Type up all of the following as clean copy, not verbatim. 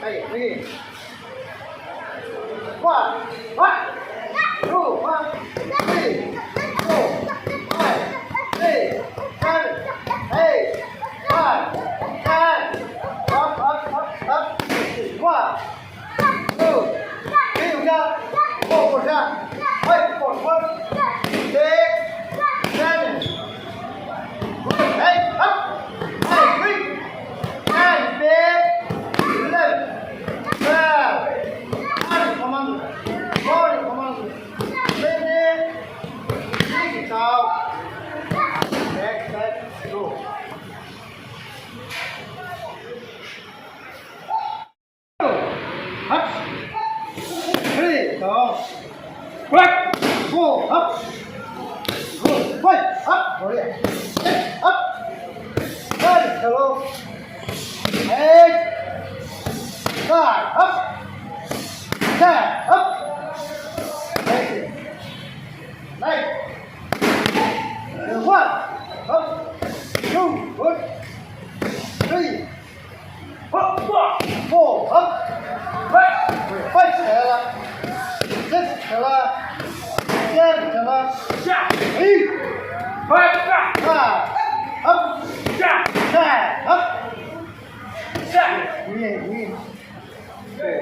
Hey. Again. 1, 2, 1, 3, 4, 5, 6, 7, 8, 9, 10. Up. 1, 2, 3 下，4 下，5 4 6, 7, 8, up, 9, 10, 11, 12. Comando. Forward comando. Finish. Take it out. Back side. Go. Up. 3. Go. Back. 4. Up. Good. 5. Up. Go there. 6. Up. 7. Hello. 8. 9. Up. 10, up, 8, 9, 1, up, 2, good, 3, up, 4, up, 5 trở lại, 6 trở lại, 7 trở lại, 8, up, 10, up,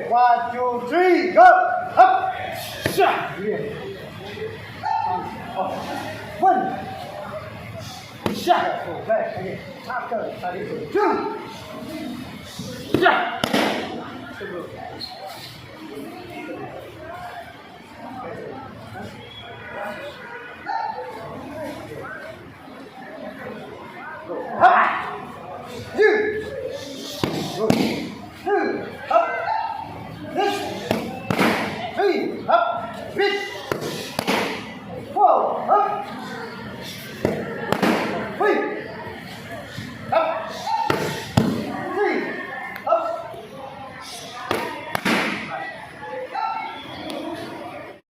1, 2, 3, go! Up! Shot! One! Shot! Go back again. Top go. Two! Shot!